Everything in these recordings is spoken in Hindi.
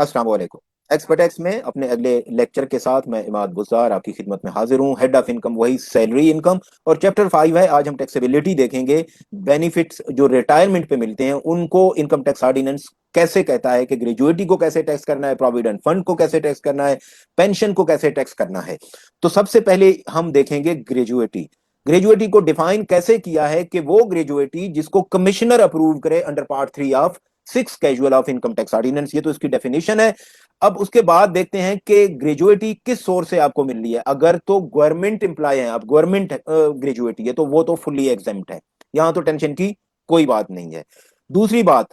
अस्सलाम वालेकुम। एक्सपर्टेक्स में अपने अगले लेक्चर के साथ मैं इमाद बुज़ार आपकी खिदमत में हाजिर हूँ। हेड ऑफ इनकम वही सैलरी इनकम, और चैप्टर 5 है। आज हम टैक्सेबिलिटी देखेंगे। बेनिफिट्स जो रिटायरमेंट पे मिलते हैं उनको इनकम टैक्स ऑर्डिनेंस कैसे कहता है कि ग्रेजुएटी को कैसे टैक्स करना है, प्रोविडेंट फंड को कैसे टैक्स करना है, पेंशन को कैसे टैक्स करना है। तो सबसे पहले हम देखेंगे ग्रेजुएटी। ग्रेजुएटी को डिफाइन कैसे किया है कि वो ग्रेजुएटी जिसको कमिश्नर अप्रूव करे under part 3 of 6 casual of income tax ordinance, ये तो इसकी डेफिनेशन है। अब उसके बाद देखते हैं कि ग्रेजुएटी किस सोर्स से आपको मिल रही है। अगर तो गवर्नमेंट एम्प्लॉय है आप, गवर्नमेंट ग्रेजुएटी है, तो वो तो फुल्ली एग्जेम्प्ट है, यहां तो टेंशन की कोई बात नहीं है। दूसरी बात,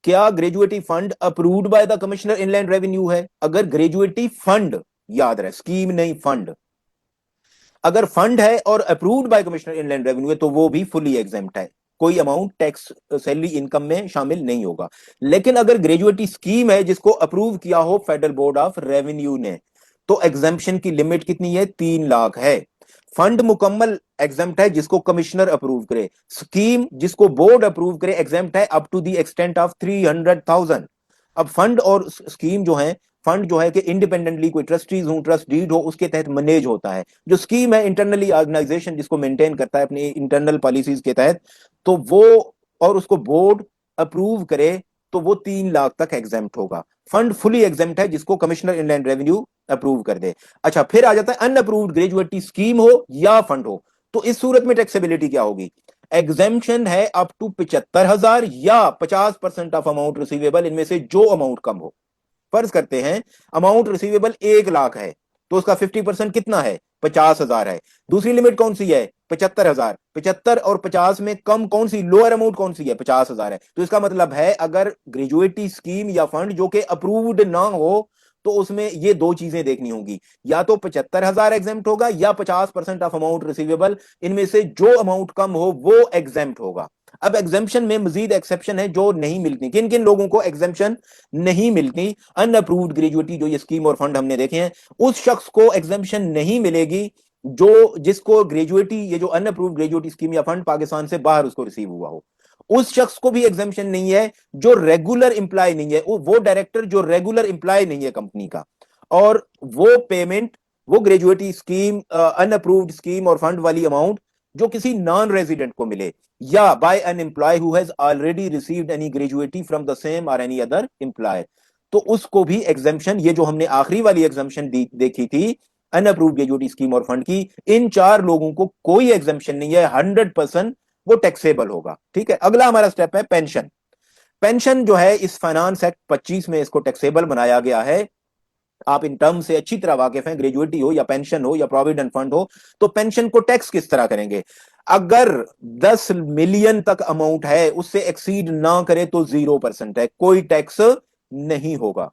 क्या gratuity fund approved by the commissioner inland revenue है? अगर ग्रेजुएटी फंड, याद रहे स्कीम नहीं फंड, अगर फंड है और approved by commissioner inland revenue है तो वो भी फुली एग्जेम्प्ट है, कोई अमाउंट टैक्स सैलरी इनकम में शामिल नहीं होगा। लेकिन अगर ग्रेजुएटी स्कीम है जिसको अप्रूव किया हो फेडरल बोर्ड ऑफ रेवेन्यू ने, तो एग्जेम्पशन की लिमिट कितनी है? 3 लाख है। फंड मुकम्मल एग्जेम्प्ट है जिसको कमिश्नर अप्रूव करे, स्कीम जिसको बोर्ड अप्रूव करे एग्जेम्प्ट है up to the extent of 300,000। अब फंड और स्कीम जो है, फंड जो है कि इंडिपेंडेंटली कोई ट्रस्टीज हो, ट्रस्ट डीड हो, उसके तहत मैनेज होता है। जो स्कीम है इंटरनली ऑर्गेनाइजेशन जिसको मेंटेन करता है अपनी इंटरनल पॉलिसीज के तहत, तो वो, और उसको बोर्ड अप्रूव करे तो वो 3 लाख तक एग्जेम्प्ट होगा। फंड फुली एग्जेम्प्ट है जिसको कमिश्नर इनलैंड रेवेन्यू अप्रूव कर दे। अच्छा, फिर आ जाता है अनअप्रूव्ड ग्रेजुएटी स्कीम हो या फंड हो, तो इस सूरत में टैक्सेबिलिटी क्या होगी? एग्जेम्पशन है अप टू 75,000 या 50% ऑफ अमाउंट रिसीवेबल, इनमें से जो अमाउंट कम हो। फर्ज करते हैं अमाउंट रिसीवेबल 1 लाख है, तो उसका 50% कितना है? 50,000 है। दूसरी लिमिट कौन सी है? 75,000। 75 और 50 में कम कौन सी, लोअर अमाउंट कौन सी है? 50,000 है। तो इसका मतलब है अगर ग्रेजुएटी स्कीम या फंड जो कि अप्रूव्ड ना हो, तो उसमें ये दो चीजें देखनी होगी, या तो 75,000 एग्जेम्प्ट होगा या 50% ऑफ अमाउंट रिसीवेबल, इनमें से जो अमाउंट कम हो वो एग्जेम्प्ट होगा। अब एग्जेम्पशन में मजीद एक्सेप्शन है जो नहीं मिलती। किन किन लोगों को एग्जेम्पशन नहीं मिलती? अनअप्रूव्ड ग्रेजुएटी जो ये स्कीम और फंड हमने देखे हैं, उस शख्स को एग्जेम्पशन नहीं मिलेगी जो जिसको ग्रेजुएटी, ये जो अनअप्रूव्ड ग्रेजुएटी स्कीम या फंड पाकिस्तान से बाहर उसको रिसीव हुआ हो। उस शख्स को भी एग्जेम्पशन नहीं है जो रेगुलर इंप्लॉय नहीं है, वो डायरेक्टर जो रेगुलर इंप्लॉय नहीं है कंपनी का, और वो पेमेंट, वो ग्रेजुएटी स्कीम, अनअप्रूव्ड स्कीम और फंड वाली अमाउंट जो किसी नॉन रेजिडेंट को मिले, या by an employee who has already received any gratuity from the same or any other employer, तो उसको भी एग्जेम्पशन, ये जो हमने आखिरी वाली एग्जेम्पशन देखी थी अनअप्रूव्ड ग्रेजुएटी स्कीम और फंड की, इन चार लोगों को कोई एग्जेम्पशन नहीं है, 100% वो टैक्सेबल होगा। ठीक है, अगला हमारा स्टेप है पेंशन। पेंशन जो है इस फाइनेंस एक्ट 25 में इसको टैक्सेबल बनाया गया है। आप इन टर्म से अच्छी तरह वाकिफ हैं, ग्रेजुएटी हो या पेंशन हो या प्रोविडेंट फंड हो, तो पेंशन को टैक्स किस तरह करेंगे? अगर 10 मिलियन तक अमाउंट है, उससे एक्सीड ना करे तो 0% है, कोई टैक्स नहीं होगा।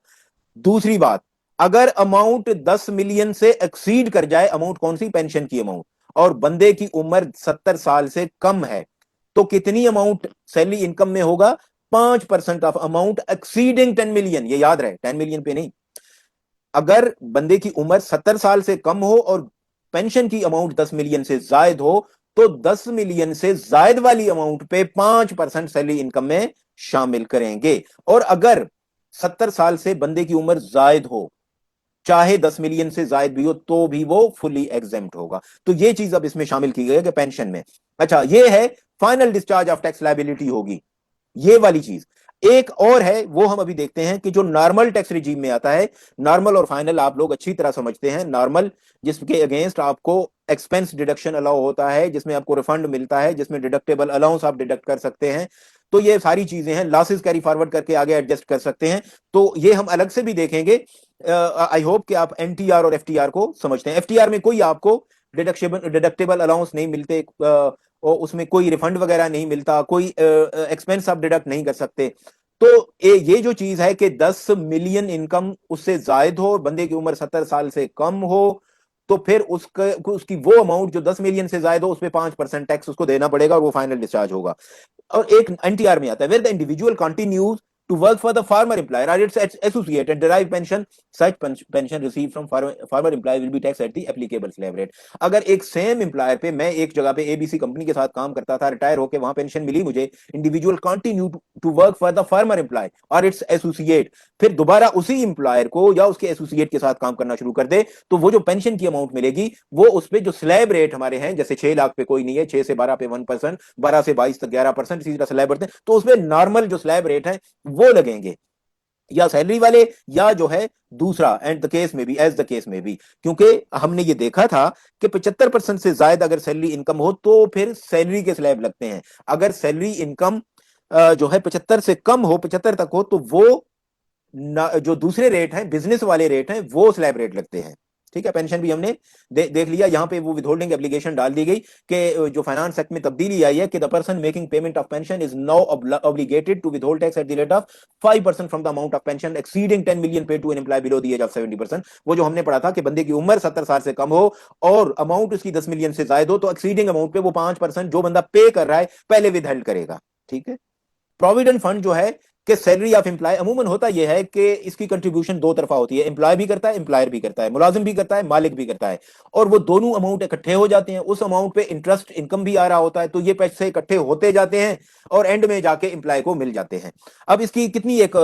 दूसरी बात, अगर अमाउंट 10 मिलियन से एक्सीड कर जाए, अमाउंट कौन सी? पेंशन की अमाउंट, और बंदे की उम्र 70 साल से कम है, तो कितनी अमाउंट सैलरी इनकम में होगा? 5% ऑफ अमाउंट एक्सीडिंग 10 मिलियन, ये याद रहे, 10 मिलियन पे नहीं। अगर बंदे की उम्र 70 साल से कम हो और पेंशन की अमाउंट 10 मिलियन से जायद हो, तो 10 मिलियन से जायद वाली अमाउंट पे 5% सैलरी इनकम में शामिल करेंगे। और अगर 70 साल से बंदे की उम्र जायद हो, चाहे 10 मिलियन से जायद भी हो, तो भी वो फुली एग्जेम्प्ट होगा। तो ये चीज अब इसमें शामिल की गई है कि पेंशन में। अच्छा, ये है final discharge of tax liability होगी, ये वाली चीज। एक और है, वो हम अभी देखते हैं कि जो नॉर्मल टैक्स रिजीम में आता है, नॉर्मल और फाइनल आप लोग अच्छी तरह समझते हैं। नॉर्मल जिसके अगेंस्ट आपको एक्सपेंस डिडक्शन अलाउ होता है, जिसमें आपको रिफंड मिलता है, जिसमें डिडक्टेबल अलाउंस आप डिडक्ट कर सकते हैं, तो ये सारी चीजें हैं। लॉसेस कैरी फॉरवर्ड करके आगे एडजस्ट कर सकते हैं, तो ये हम अलग से भी देखेंगे। आई होप कि आप एनटीआर और एफटीआर को समझते हैं। एफटीआर में कोई आपको डिडक्टेबल अलाउंस नहीं मिलते, और उसमें कोई रिफंड वगैरह नहीं मिलता, कोई एक्सपेंस आप डिडक्ट नहीं कर सकते। तो ये जो चीज है कि 10 मिलियन इनकम उससे जायद हो और बंदे की उम्र 70 साल से कम हो, तो फिर उसकी वो अमाउंट जो 10 मिलियन से जायद हो, उस पर 5% टैक्स उसको देना पड़ेगा और वो फाइनल डिस्चार्ज होगा। और एक एनटीआर में आता है, where the individual continues to work for the farmer employer or its associate and derive pension, such pension received from farmer employer will be taxed at the applicable slab rate. अगर एक सेम एम्प्लॉयर पे मैं एक जगह पे एबीसी कंपनी के साथ काम करता था, रिटायर होकर वहां पेंशन मिली मुझे, individual continue to work for the former employer or it's associate, फिर दोबारा उसी एम्प्लॉयर को या उसके एसोसिएट के साथ काम करना शुरू कर दे, तो वो जो पेंशन की अमाउंट मिलेगी वो उस पे जो स्लैब रेट हमारे हैं, जैसे 6 लाख पे कोई नहीं है, 6 से 12 पे 1%, 12 से 22 तक 11%, इसी तरह स्लैब बढ़ते हैं, तो उसमें नॉर्मल जो स्लैब रेट है वो लगेंगे, या सैलरी वाले या जो है दूसरा, एंड द केस में भी, एज द केस में भी, क्योंकि हमने ये देखा था कि 75% से ज्यादा अगर सैलरी इनकम हो तो फिर सैलरी के स्लैब लगते हैं। अगर सैलरी इनकम जो है 75 से कम हो, 75 तक हो, तो वो जो दूसरे रेट हैं, बिजनेस वाले रेट हैं, वो स्लैब रेट लगते हैं। ठीक है, पेंशन भी हमने देख लिया। यहां पे वो विदहोल्डिंग एप्लीकेशन डाल दी गई कि जो फाइनेंस एक्ट में तब्दीली आई है कि the person making payment of pension is now obligated to withhold tax at the rate of 5% from the amount of pension exceeding 10 million pay to an employ below the age of 70%। वो जो हमने पढ़ा था कि बंदे की उम्र 70 साल से कम हो और अमाउंट उसकी 10 मिलियन से ज्यादा हो, तो एक्सीडिंग अमाउंट पे वो 5% जो बंदा पे कर रहा है पहले विदहोल्ड करेगा। ठीक है, प्रोविडेंट फंड जो है कि सैलरी ऑफ एम्प्लॉय, अमूमन होता यह है कि इसकी कंट्रीब्यूशन दो तरफा होती है, एम्प्लॉय भी करता है, एम्प्लॉयर भी करता है, मुलाजिम भी करता है, मालिक भी करता है, और वो दोनों अमाउंट इकट्ठे हो जाते हैं, उस अमाउंट पे इंटरेस्ट इनकम भी आ रहा होता है, तो ये पैसे इकट्ठे होते जाते हैं और एंड में जाके एम्प्लॉय को मिल जाते हैं। अब इसकी कितनी एक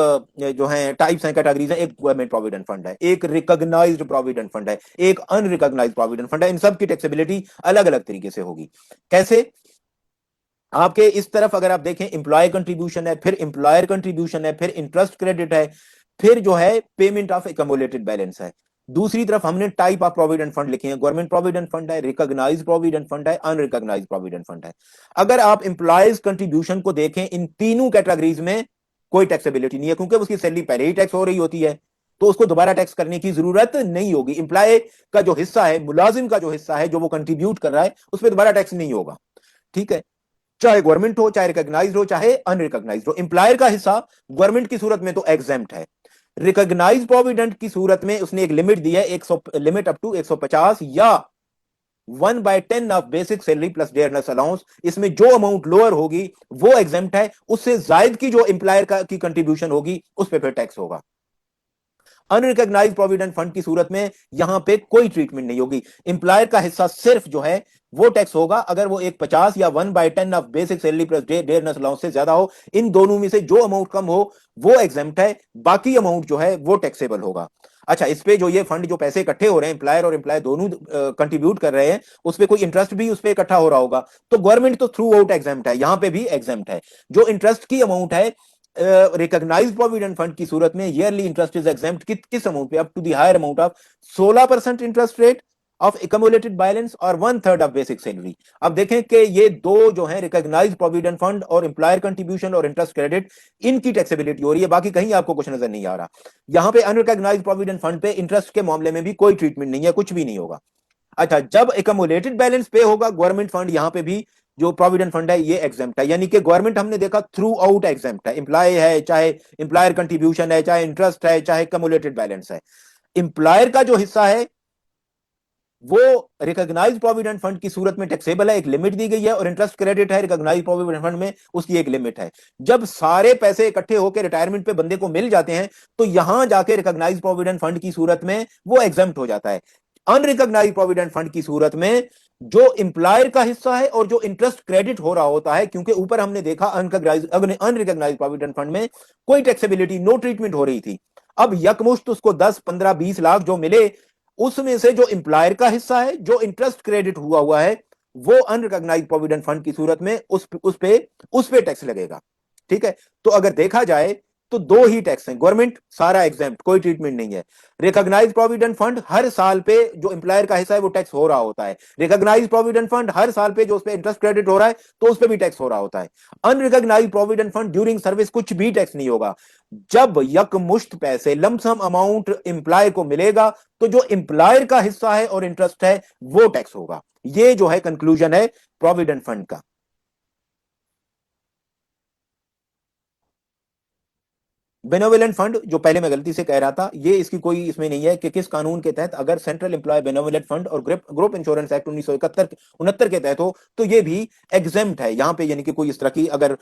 जो है टाइप्स हैं, कैटेगरीज हैं, एक गवर्नमेंट प्रोविडेंट फंड है, एक रिकॉग्नाइज्ड प्रोविडेंट फंड है, एक अनरिकॉग्नाइज्ड प्रोविडेंट फंड है। इन सब की टैक्सेबिलिटी अलग अलग तरीके से होगी। कैसे? आपके इस तरफ अगर आप देखें, एम्प्लॉय कंट्रीब्यूशन है, फिर एम्प्लॉयर कंट्रीब्यूशन है, फिर इंटरेस्ट क्रेडिट है, फिर जो है पेमेंट ऑफ एकम्युलेटेड बैलेंस है। दूसरी तरफ हमने टाइप ऑफ प्रोविडेंट फंड लिखे हैं, गवर्नमेंट प्रोविडेंट फंड है, रिकॉग्नाइज्ड प्रोविडेंट फंड है, अनरिकॉग्नाइज्ड प्रोविडेंट फंड है। अगर आप एम्प्लॉयज कंट्रीब्यूशन को देखें, इन तीनों कैटेगरीज में कोई टैक्सेबिलिटी नहीं है, क्योंकि उसकी सैलरी पहले ही टैक्स हो रही होती है, तो उसको दोबारा टैक्स करने की जरूरत नहीं होगी। एम्प्लॉय का जो हिस्सा है, मुलाजिम का जो हिस्सा है, जो वो कंट्रीब्यूट कर रहा है, उस पर दोबारा टैक्स नहीं होगा। ठीक है, चाहे गवर्नमेंट हो, चाहे रिकॉग्नाइज्ड हो, चाहे अनरिकॉग्नाइज्ड हो। एम्प्लॉयर का हिस्सा गवर्नमेंट की सूरत में तो एग्जेम्प्ट है, रिकॉग्नाइज्ड प्रोविडेंट की सूरत में उसने एक लिमिट दी है, 100 लिमिट अप टू 150 या 1/10 of basic salary plus dearness allowance. इसमें जो अमाउंट लोअर होगी वो एग्जेम्प्ट है, उससे जायद की जो एम्प्लॉयर की कंट्रीब्यूशन होगी उस पर फिर टैक्स होगा। अनरिकॉग्नाइज्ड प्रोविडेंट फंड की सूरत में यहां पे कोई ट्रीटमेंट नहीं होगी, एम्प्लॉयर का हिस्सा सिर्फ जो है वो टैक्स होगा अगर वो एक 50 या 1/10 of basic salary plus dearness allowance से ज्यादा हो। इन दोनों में से जो अमाउंट कम हो वो एग्जेम्प्ट है, बाकी अमाउंट जो है वो टैक्सेबल होगा। अच्छा, इस पे जो ये फंड जो पैसे इकट्ठे हो रहे हैं, एम्प्लॉयर और एम्प्लॉय दोनों कंट्रीब्यूट कर रहे हैं, उस पे कोई इंटरेस्ट भी उस पे इकट्ठा हो रहा होगा, तो गवर्नमेंट तो थ्रू आउट एग्जेम्प्ट है, यहां पे भी एग्जेम्प्ट है। जो इंटरेस्ट की अमाउंट है रिकॉग्नाइज्ड प्रोविडेंट फंड की सूरत में, ईयरली इंटरेस्ट इज एग्जेम्प्ट किस amount pay? Up to the higher amount of 16% interest rate of accumulated balance और 1/3 ऑफ बेसिक सैलरी। अब देखें कि ये दो जो है, रिकॉग्नाइज्ड प्रोविडेंट फंड और एम्प्लॉयर कंट्रीब्यूशन और इंटरेस्ट क्रेडिट, इनकी टैक्सेबिलिटी हो रही है, बाकी कहीं आपको कुछ नजर नहीं आ रहा। यहां पे अनरिकॉग्नाइज्ड प्रोविडेंट फंड पे इंटरेस्ट के मामले में भी कोई ट्रीटमेंट नहीं है, कुछ भी नहीं होगा। अच्छा, जब एकम्युलेटेड बैलेंस पे होगा गवर्नमेंट फंड, यहां पे भी जो प्रोविडेंट फंड है ये एग्जेम्प्ट है, यानी कि गवर्नमेंट हमने देखा थ्रू आउट एग्जेम्प्ट है, एम्प्लॉय है, चाहे एम्प्लॉयर कंट्रीब्यूशन है, चाहे इंटरेस्ट है, चाहे कम्युलेटेड बैलेंस है। एम्प्लॉयर का जो हिस्सा है वो रिकॉग्नाइज्ड प्रोविडेंट फंड की सूरत में टैक्सेबल है, एक लिमिट दी गई है, और इंटरेस्ट क्रेडिट है रिकॉग्नाइज्ड प्रोविडेंट फंड में, उसकी एक लिमिट है। जब सारे पैसे इकट्ठे होकर रिटायरमेंट पे बंदे को मिल जाते हैं, तो यहां जाके रिकॉग्नाइज्ड प्रोविडेंट फंड की सूरत में वो एग्जेम्प्ट हो जाता है। अनरिकॉग्नाइज्ड प्रोविडेंट फंड की सूरत में जो एम्प्लॉयर का हिस्सा है और जो इंटरेस्ट क्रेडिट हो रहा होता है, क्योंकि ऊपर हमने देखा अनरिकॉग्नाइज्ड प्रोविडेंट फंड में कोई टैक्सेबिलिटी, नो ट्रीटमेंट हो रही थी। अब यकमुश्त उसको 10, 15, 20 लाख जो मिले, उसमें से जो एम्प्लॉयर का हिस्सा है, जो इंटरेस्ट क्रेडिट हुआ है, वो अनरिकॉग्नाइज्ड प्रोविडेंट फंड की सूरत में उस पे टैक्स लगेगा। ठीक है, तो अगर देखा जाए तो दो ही टैक्स हैं, गवर्नमेंट सारा एग्जेम्प्ट, कोई ट्रीटमेंट नहीं है। रिकॉग्नाइज्ड प्रोविडेंट फंड हर साल पे जो एम्प्लॉयर का हिस्सा है वो टैक्स हो रहा होता है, रिकॉग्नाइज्ड प्रोविडेंट फंड हर साल पे जो उस पे इंटरेस्ट क्रेडिट हो रहा है तो उस पे भी टैक्स हो रहा होता है। Unrecognised provident fund during service कुछ भी टैक्स नहीं होगा। जब यकमुश्त पैसे लमसम अमाउंट एम्प्लॉय को मिलेगा, तो जो एम्प्लॉयर का हिस्सा है और इंटरेस्ट है वो टैक्स होगा। ये जो है कंक्लूजन है प्रोविडेंट फंड का। बेनोवलेंट फंड जो पहले मैं गलती से कह रहा था, ये इसकी कोई इसमें नहीं है कि किस कानून के तहत, अगर सेंट्रल एम्प्लॉय बेनोवलेंट फंड और ग्रुप इंश्योरेंस एक्ट 1971 के तहत हो तो ये भी एग्जेम्प्ट है यहाँ पे, यानी कि कोई इस तरह की अगर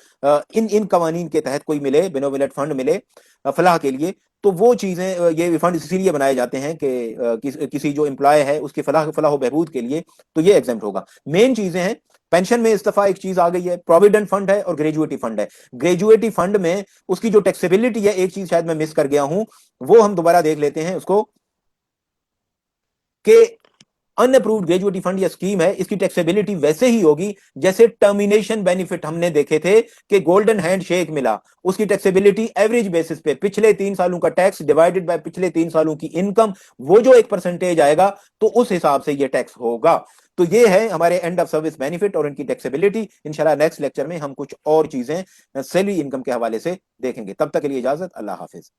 इन इन कवानीन के तहत कोई मिले, बेनोवलेंट फंड मिले फलाह के लिए, तो वो चीजें ये फंड इसीलिए बनाए जाते हैं कि किसी जो एम्प्लॉय है उसकी फलाह फलाह बहबूद के लिए, तो ये एग्जेम्प्ट होगा। मेन चीजें हैं पेंशन में इस दफा एक चीज आ गई है, प्रोविडेंट फंड है और ग्रेजुएटी फंड है। ग्रेजुएटी फंड में उसकी जो टैक्सेबिलिटी है, एक चीज शायद मैं मिस कर गया हूं, वो हम दोबारा देख लेते हैं उसको, कि अनअप्रूव्ड ग्रेजुएटी फंड या स्कीम है, इसकी टैक्सेबिलिटी वैसे ही होगी जैसे टर्मिनेशन बेनिफिट हमने देखे थे कि गोल्डन हैंडशेक मिला, उसकी टैक्सेबिलिटी एवरेज बेसिस पे पिछले 3 सालों का टैक्स डिवाइडेड बाय पिछले 3 सालों की इनकम, वो जो 1% आएगा तो उस हिसाब से ये टैक्स होगा। तो ये है हमारे एंड ऑफ सर्विस बेनिफिट और इनकी टैक्सेबिलिटी। इंशाल्लाह नेक्स्ट लेक्चर में हम कुछ और चीजें सैलरी इनकम के हवाले से देखेंगे। तब तक के लिए इजाजत, अल्लाह हाफिज।